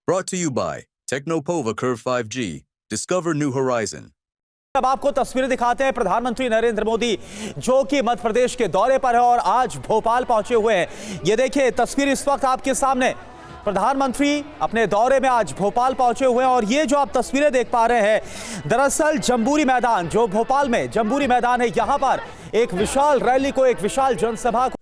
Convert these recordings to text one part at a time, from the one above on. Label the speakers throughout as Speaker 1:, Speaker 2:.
Speaker 1: Brought to you by Technopova Curve 5G. Discover new horizon.
Speaker 2: अब आपको तस्वीरें दिखाते हैं प्रधानमंत्री नरेंद्र मोदी जो कि मध्य प्रदेश के दौरे पर है और आज भोपाल पहुंचे हुए हैं। ये देखिए तस्वीर इस वक्त आपके सामने, प्रधानमंत्री अपने दौरे में आज भोपाल पहुंचे हुए हैं और ये जो आप तस्वीरें देख पा रहे हैं दरअसल जम्बूरी मैदान, जो भोपाल में जम्बूरी मैदान है, यहां पर एक विशाल रैली को, एक विशाल जनसभा को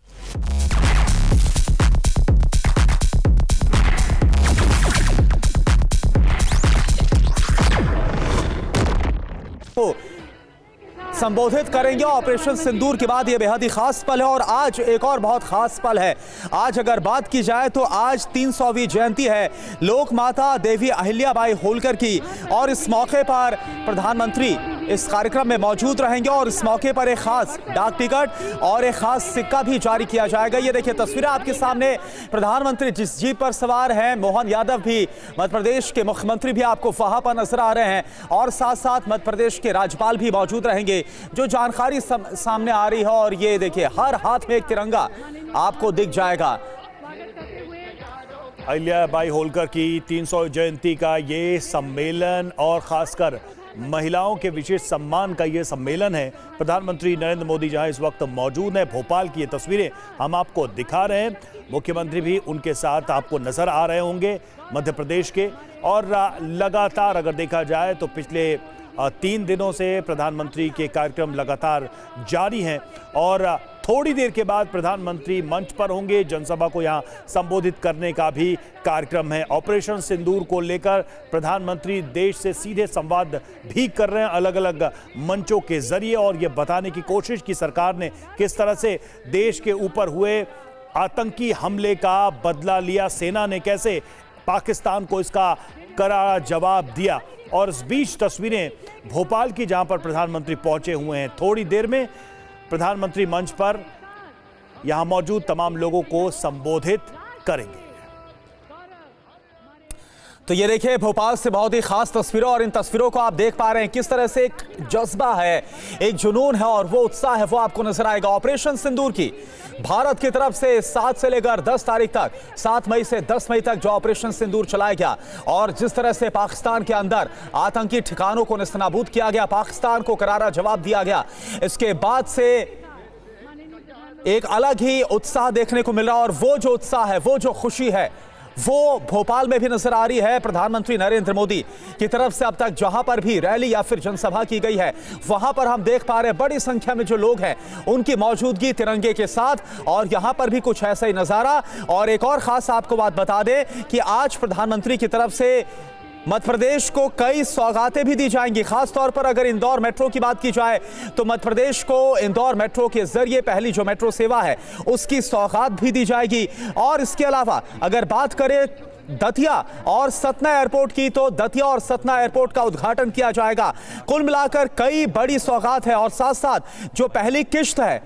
Speaker 2: संबोधित करेंगे। ऑपरेशन सिंदूर के बाद यह बेहद ही खास पल है और आज एक और बहुत खास पल है। आज अगर बात की जाए तो आज 300वीं जयंती है लोक माता देवी अहिल्याबाई होलकर की और इस मौके पर प्रधानमंत्री इस कार्यक्रम में मौजूद रहेंगे और इस मौके पर एक खास डाक टिकट और एक खास सिक्का भी जारी किया जाएगा। ये देखिए तस्वीरें आपके सामने, प्रधानमंत्री जिस जीप पर सवार हैं, मोहन यादव भी, मध्य प्रदेश के मुख्यमंत्री भी आपको वहां पर नजर आ रहे हैं और साथ साथ मध्य प्रदेश के राज्यपाल भी मौजूद रहेंगे। जो जानकारी सामने आ रही है और ये देखिए हर हाथ में एक तिरंगा आपको दिख जाएगा।
Speaker 3: अहिल्याबाई होलकर की 300 जयंती का ये सम्मेलन और खासकर महिलाओं के विशेष सम्मान का ये सम्मेलन है। प्रधानमंत्री नरेंद्र मोदी जहां इस वक्त मौजूद हैं, भोपाल की ये तस्वीरें हम आपको दिखा रहे हैं। मुख्यमंत्री भी उनके साथ आपको नजर आ रहे होंगे मध्य प्रदेश के। और लगातार अगर देखा जाए तो पिछले 3 दिनों से प्रधानमंत्री के कार्यक्रम लगातार जारी हैं और थोड़ी देर के बाद प्रधानमंत्री मंच पर होंगे। जनसभा को यहां संबोधित करने का भी कार्यक्रम है। ऑपरेशन सिंदूर को लेकर प्रधानमंत्री देश से सीधे संवाद भी कर रहे हैं अलग अलग मंचों के जरिए और ये बताने की कोशिश की सरकार ने किस तरह से देश के ऊपर हुए आतंकी हमले का बदला लिया, सेना ने कैसे पाकिस्तान को इसका करारा जवाब दिया। और इस बीच तस्वीरें भोपाल की जहां पर प्रधानमंत्री पहुंचे हुए हैं। थोड़ी देर में प्रधानमंत्री मंच पर यहां मौजूद तमाम लोगों को संबोधित करेंगे।
Speaker 2: तो ये देखिए भोपाल से बहुत ही खास तस्वीरों और इन तस्वीरों को आप देख पा रहे हैं किस तरह से एक जज्बा है, एक जुनून है और वो उत्साह है, वो आपको नजर आएगा। ऑपरेशन सिंदूर की भारत की तरफ से 7 से लेकर 10 तारीख तक, 7 मई से 10 मई तक जो ऑपरेशन सिंदूर चलाया गया और जिस तरह से पाकिस्तान के अंदर आतंकी ठिकानों को नेस्तनाबूद किया गया, पाकिस्तान को करारा जवाब दिया गया, इसके बाद से एक अलग ही उत्साह देखने को मिल रहा और वो जो उत्साह है, वो जो खुशी है, वो भोपाल में भी नजर आ रही है। प्रधानमंत्री नरेंद्र मोदी की तरफ से अब तक जहां पर भी रैली या फिर जनसभा की गई है वहां पर हम देख पा रहे हैं बड़ी संख्या में जो लोग हैं उनकी मौजूदगी तिरंगे के साथ और यहां पर भी कुछ ऐसा ही नजारा। और एक और खास आपको बात बता दें कि आज प्रधानमंत्री की तरफ से मध्य प्रदेश को कई सौगातें भी दी जाएंगी। खासतौर पर अगर इंदौर मेट्रो की बात की जाए तो मध्य प्रदेश को इंदौर मेट्रो के जरिए पहली जो मेट्रो सेवा है उसकी सौगात भी दी जाएगी। और इसके अलावा अगर बात करें दतिया और सतना एयरपोर्ट की तो दतिया और सतना एयरपोर्ट का उद्घाटन किया जाएगा। कुल मिलाकर कई बड़ी सौगात है और साथ साथ जो पहली किश्त है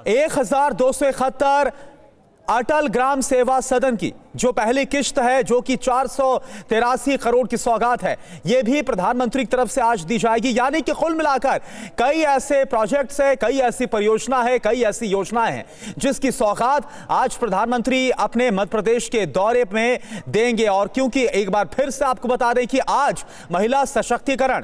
Speaker 2: 1271 अटल ग्राम सेवा सदन की जो पहली किश्त है, जो कि 483 करोड़ की सौगात है, यह भी प्रधानमंत्री की तरफ से आज दी जाएगी। यानी कि कुल मिलाकर कई ऐसे प्रोजेक्ट्स हैं, कई ऐसी परियोजना है, कई ऐसी योजनाएं हैं जिसकी सौगात आज प्रधानमंत्री अपने मध्य प्रदेश के दौरे में देंगे। और क्योंकि एक बार फिर से आपको बता दें कि आज महिला सशक्तिकरण,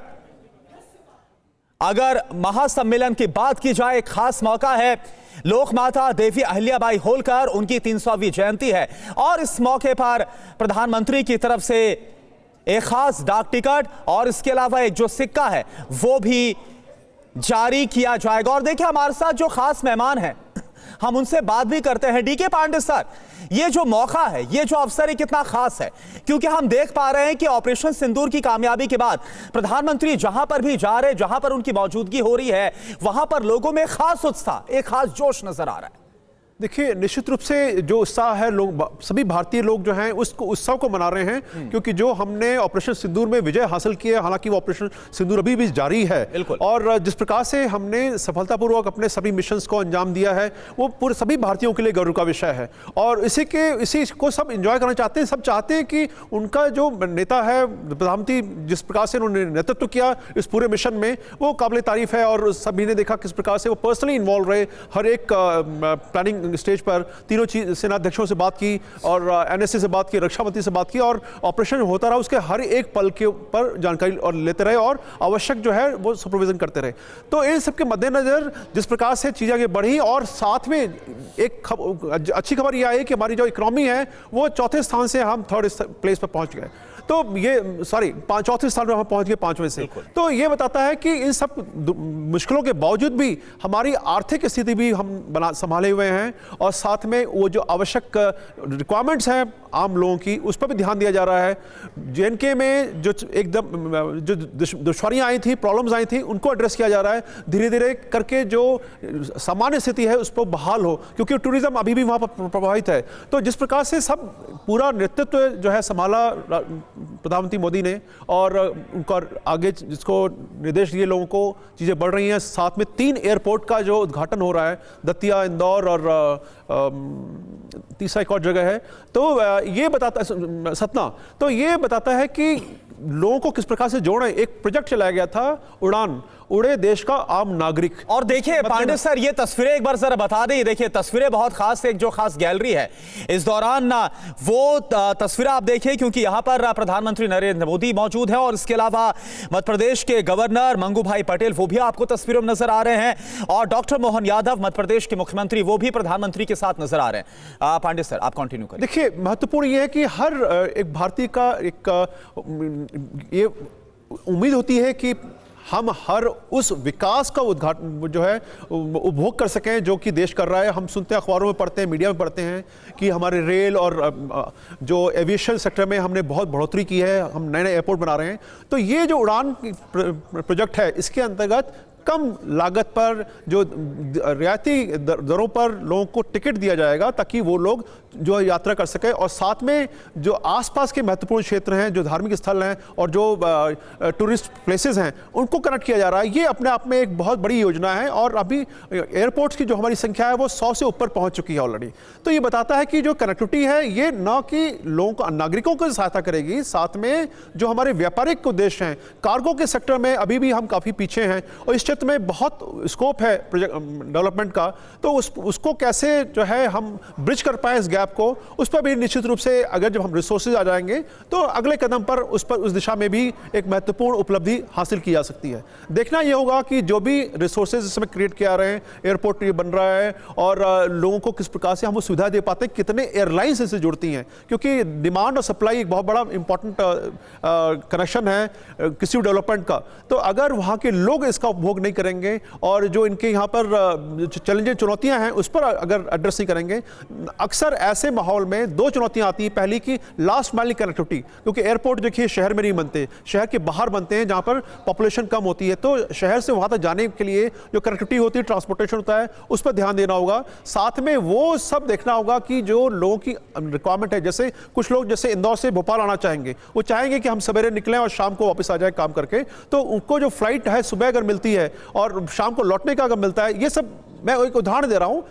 Speaker 2: अगर महासम्मेलन की बात की जाए, एक खास मौका है। लोक माता देवी अहिल्याबाई होलकर, उनकी 300वीं जयंती है और इस मौके पर प्रधानमंत्री की तरफ से एक खास डाक टिकट और इसके अलावा एक जो सिक्का है वो भी जारी किया जाएगा। और देखिए हमारे साथ जो खास मेहमान हैं हम उनसे बात भी करते हैं। डीके पांडे सर, ये जो मौका है, ये जो अवसर है कितना खास है, क्योंकि हम देख पा रहे हैं कि ऑपरेशन सिंदूर की कामयाबी के बाद प्रधानमंत्री जहां पर भी जा रहे हैं, जहां पर उनकी मौजूदगी हो रही है, वहां पर लोगों में खास उत्साह, एक खास जोश नजर आ रहा है।
Speaker 4: देखिए निश्चित रूप से जो उत्साह है, लोग, सभी भारतीय लोग जो हैं उसको उत्सव को मना रहे हैं क्योंकि जो हमने ऑपरेशन सिंदूर में विजय हासिल की है, हालांकि वो ऑपरेशन सिंदूर अभी भी जारी है और जिस प्रकार से हमने सफलतापूर्वक अपने सभी मिशंस को अंजाम दिया है वो पूरे सभी भारतीयों के लिए गर्व का विषय है और इसी को सब एंजॉय करना चाहते हैं। सब चाहते हैं कि उनका जो नेता है प्रधानमंत्री, जिस प्रकार से उन्होंने नेतृत्व किया इस पूरे मिशन में, वो काबिल तारीफ है और सभी ने देखा किस प्रकार से वो पर्सनली इन्वॉल्व रहे हर एक प्लानिंग जाएंगे स्टेज पर, तीनों सेनाध्यक्षों से बात की और एनएसए से बात की, रक्षा मंत्री से बात की, और ऑपरेशन होता रहा उसके हर एक पल के ऊपर जानकारी और लेते रहे और आवश्यक जो है वो सुपरविजन करते रहे। तो इन सबके मद्देनजर जिस प्रकार से चीज़ें आगे बढ़ी, और साथ में एक अच्छी खबर यह आई कि हमारी जो इकोनॉमी है वो चौथे स्थान से हम थर्ड प्लेस पर पहुंच गए। तो ये चौथे स्थान पर हम पहुंच गए 5वें से। तो ये बताता है कि इन सब मुश्किलों के बावजूद भी हमारी आर्थिक स्थिति भी हम संभाले हुए हैं, और साथ में वो जो आवश्यक रिक्वायरमेंट्स हैं आम लोगों की उस पर भी ध्यान दिया जा रहा है। जेएनके में जो एकदम जो दुश्वारियां आई थी, प्रॉब्लम्स आई थी, उनको एड्रेस किया जा रहा है धीरे धीरे करके। जो सामान्य स्थिति है उस पर बहाल हो, क्योंकि टूरिज्म अभी भी वहाँ पर प्रभावित है। तो जिस प्रकार से सब पूरा नेतृत्व जो है संभाला प्रधानमंत्री मोदी ने, और उनका आगे जिसको निर्देश दिए लोगों को, चीज़ें बढ़ रही हैं। साथ में 3 एयरपोर्ट का जो उद्घाटन हो रहा है, दतिया, इंदौर और तीसरा एक और जगह है, तो ये बताता है सतना, तो ये बताता है कि लोगों को किस प्रकार से जोड़ें। एक प्रोजेक्ट चलाया गया था, उड़ान, उड़े देश का आम नागरिक।
Speaker 2: और देखिए पांडे सर, ये तस्वीरें एक बार जरा बता दें। देखिए तस्वीरें बहुत खास, एक जो खास गैलरी है इस दौरान ना, वो तस्वीरें आप देखिए, क्योंकि यहां पर प्रधानमंत्री नरेंद्र मोदी मौजूद हैं, और इसके अलावा मध्य प्रदेश के गवर्नर मंगू भाई पटेल वो भी आपको तस्वीरों में नजर आ रहे हैं, और डॉक्टर मोहन यादव मध्य प्रदेश के मुख्यमंत्री वो भी प्रधानमंत्री के साथ नजर आ रहे हैं। पांडे सर आप कंटिन्यू करें।
Speaker 4: देखिए महत्वपूर्ण ये है कि हर एक भारतीय का एक ये उम्मीद होती है कि हम हर उस विकास का उद्घाटन जो है उपभोग कर सकें जो कि देश कर रहा है। हम सुनते हैं, अखबारों में पढ़ते हैं, मीडिया में पढ़ते हैं कि हमारे रेल और जो एविएशन सेक्टर में हमने बहुत बढ़ोतरी की है, हम नए नए एयरपोर्ट बना रहे हैं। तो ये जो उड़ान प्रोजेक्ट है, इसके अंतर्गत कम लागत पर जो रियायती दरों पर लोगों को टिकट दिया जाएगा, ताकि वो लोग जो यात्रा कर सके, और साथ में जो आसपास के महत्वपूर्ण क्षेत्र हैं, जो धार्मिक स्थल हैं और जो टूरिस्ट प्लेसेस हैं, उनको कनेक्ट किया जा रहा है। ये अपने आप में एक बहुत बड़ी योजना है, और अभी एयरपोर्ट्स की जो हमारी संख्या है वो 100 से ऊपर पहुंच चुकी है ऑलरेडी। तो ये बताता है कि जो कनेक्टिविटी है ये न कि लोगों को, नागरिकों को सहायता करेगी, साथ में जो हमारे व्यापारिक उद्देश्य हैं, कार्गो के सेक्टर में अभी भी हम काफ़ी पीछे हैं, और इस क्षेत्र में बहुत स्कोप है डेवलपमेंट का। तो उसको कैसे जो है हम ब्रिज कर पाए इस गैप को, उस पर भी निश्चित रूप से अगर जब हम रिसोर्सेज आ जाएंगे तो अगले कदम पर उस दिशा में भी एक महत्वपूर्ण उपलब्धि हासिल की जा सकती है। देखना यह होगा कि जो भी रिसोर्सेज इस समय क्रिएट किया रहे हैं, एयरपोर्ट ये बन रहा है, और लोगों को किस प्रकार से हम वो सुविधा दे पाते हैं, कितने एयरलाइंस इससे जुड़ती हैं, क्योंकि डिमांड और सप्लाई एक बहुत बड़ा इंपॉर्टेंट कनेक्शन है किसी डेवलपमेंट का। तो अगर वहाँ के लोग इसका उपभोग नहीं करेंगे, और जो इनके यहाँ पर चैलेंजेस, चुनौतियाँ हैं, उस पर अगर एड्रेस नहीं करेंगे, अक्सर ऐसे माहौल में 2 चुनौतियां आती हैं। पहली की लास्ट माइल कनेक्टिविटी, क्योंकि एयरपोर्ट देखिए शहर में नहीं बनते, शहर के बाहर बनते हैं जहां पर पॉपुलेशन कम होती है। तो शहर से वहां तक जाने के लिए जो कनेक्टिविटी होती है, ट्रांसपोर्टेशन होता है, उस पर ध्यान देना होगा। साथ में वो सब देखना होगा कि जो लोगों की रिक्वायरमेंट है, जैसे कुछ लोग जैसे इंदौर से भोपाल आना चाहेंगे, वो चाहेंगे कि हम सवेरे निकलें और शाम को वापस आ जाए काम करके। तो उनको जो फ्लाइट है सुबह अगर मिलती है और शाम को लौटने का अगर मिलता है, ये सब मैं एक उदाहरण दे रहा हूं,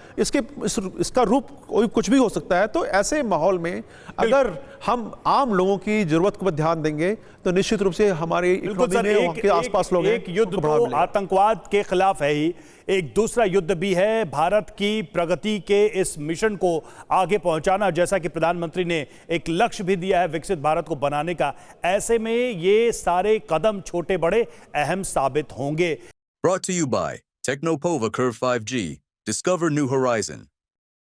Speaker 4: इसका रूप कुछ भी हो सकता है। तो ऐसे माहौल में अगर हम आम लोगों की जरूरत को ध्यान देंगे तो निश्चित रूप से हमारे इकोनॉमी में वहाँ के आसपास लोग
Speaker 3: एक युद्ध तो आतंकवाद के खिलाफ है ही, एक दूसरा युद्ध भी है भारत की प्रगति के इस मिशन को आगे पहुंचाना, जैसा कि प्रधानमंत्री ने एक लक्ष्य भी दिया है विकसित भारत को बनाने का। ऐसे में ये सारे कदम छोटे बड़े अहम साबित होंगे।
Speaker 1: Brought to you by Technopova Curve 5G. Discover new horizon.